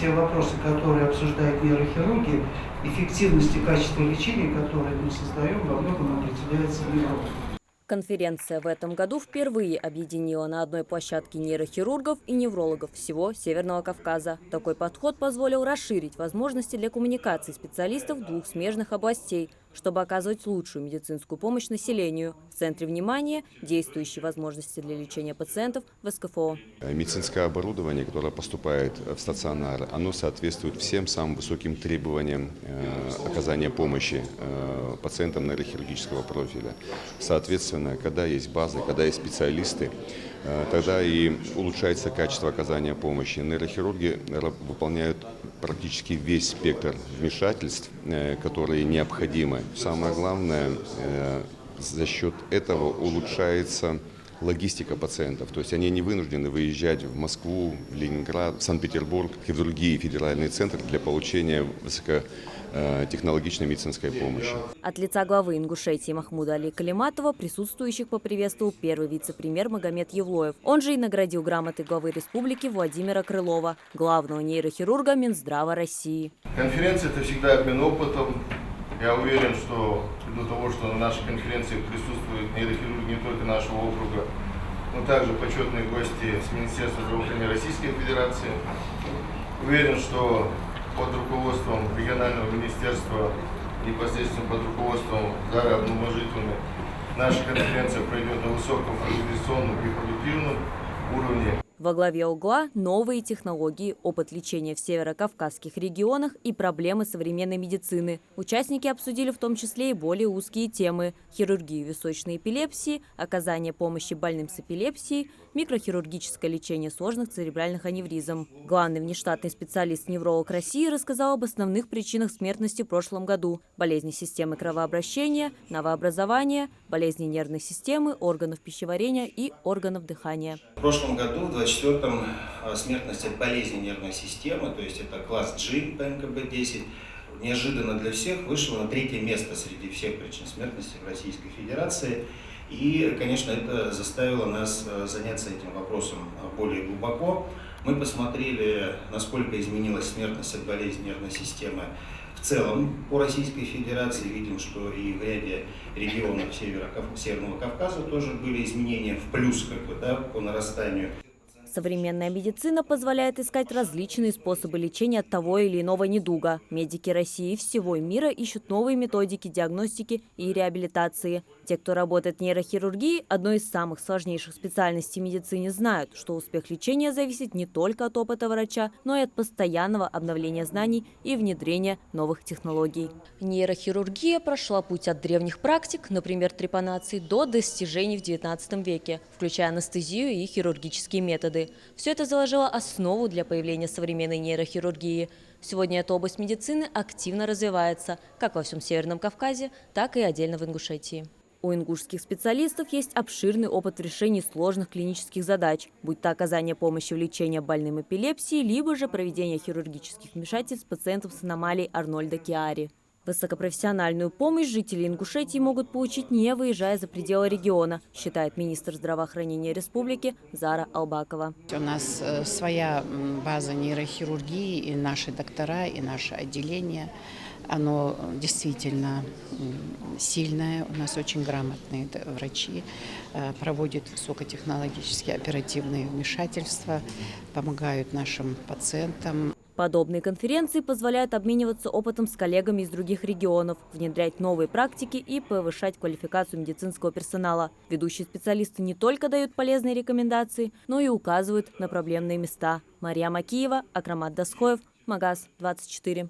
Те вопросы, которые обсуждает нейрохирурги, эффективность и качество лечения, которое мы создаем, во многом определяется неврологом. Конференция в этом году впервые объединила на одной площадке нейрохирургов и неврологов всего Северного Кавказа. Такой подход позволил расширить возможности для коммуникации специалистов двух смежных областей, чтобы оказывать лучшую медицинскую помощь населению. В центре внимания – действующие возможности для лечения пациентов в СКФО. Медицинское оборудование, которое поступает в стационар, оно соответствует всем самым высоким требованиям оказания помощи пациентам нейрохирургического профиля. Соответственно, когда есть базы, когда есть специалисты, тогда и улучшается качество оказания помощи. Нейрохирурги выполняют практически весь спектр вмешательств, которые необходимы. Самое главное, за счет этого улучшается логистика пациентов. То есть они не вынуждены выезжать в Москву, в Ленинград, в Санкт-Петербург и в другие федеральные центры для получения высокотехнологичной медицинской помощи. От лица главы Ингушетии Махмуда Али Калиматова присутствующих поприветствовал первый вице-премьер Магомед Евлоев. Он же и наградил грамотой главы республики Владимира Крылова, главного нейрохирурга Минздрава России. Конференция – это всегда обмен опытом. Я уверен, что ввиду того, что на нашей конференции присутствуют нейрохирурги не только нашего округа, но также почетные гости с Министерства здравоохранения Российской Федерации. Уверен, что под руководством регионального министерства, непосредственно под руководством Зары Абдулмажитовны, наша конференция пройдет на высоком организационном и продуктивном уровне. Во главе угла – новые технологии, опыт лечения в северокавказских регионах и проблемы современной медицины. Участники обсудили в том числе и более узкие темы – хирургию височной эпилепсии, оказание помощи больным с эпилепсией, микрохирургическое лечение сложных церебральных аневризм. Главный внештатный специалист-невролог России рассказал об основных причинах смертности в прошлом году – болезни системы кровообращения, новообразования, болезни нервной системы, органов пищеварения и органов дыхания. В прошлом году, в 2024-м, смертность от болезни нервной системы, то есть это класс G по МКБ-10, неожиданно для всех вышла на 3-е место среди всех причин смертности в Российской Федерации. И, конечно, это заставило нас заняться этим вопросом более глубоко. Мы посмотрели, насколько изменилась смертность от болезни нервной системы в целом по Российской Федерации. Видим, что и в ряде регионов Северного Кавказа тоже были изменения в плюс по нарастанию. Современная медицина позволяет искать различные способы лечения того или иного недуга. Медики России и всего мира ищут новые методики диагностики и реабилитации. Те, кто работает в нейрохирургии, одной из самых сложнейших специальностей в медицине, знают, что успех лечения зависит не только от опыта врача, но и от постоянного обновления знаний и внедрения новых технологий. Нейрохирургия прошла путь от древних практик, например, трепанации, до достижений в XIX веке, включая анестезию и хирургические методы. Все это заложило основу для появления современной нейрохирургии. Сегодня эта область медицины активно развивается как во всем Северном Кавказе, так и отдельно в Ингушетии. У ингушских специалистов есть обширный опыт в решении сложных клинических задач, будь то оказание помощи в лечении больным эпилепсией, либо же проведение хирургических вмешательств пациентов с аномалией Арнольда-Киари. Высокопрофессиональную помощь жители Ингушетии могут получить, не выезжая за пределы региона, считает министр здравоохранения республики Зара Албакова. У нас своя база нейрохирургии, и наши доктора, и наше отделение. Оно действительно сильное, у нас очень грамотные врачи, проводят высокотехнологические оперативные вмешательства, помогают нашим пациентам. Подобные конференции позволяют обмениваться опытом с коллегами из других регионов, внедрять новые практики и повышать квалификацию медицинского персонала. Ведущие специалисты не только дают полезные рекомендации, но и указывают на проблемные места. Мария Макиева, Акрамат Дасхоев, Магаз 24.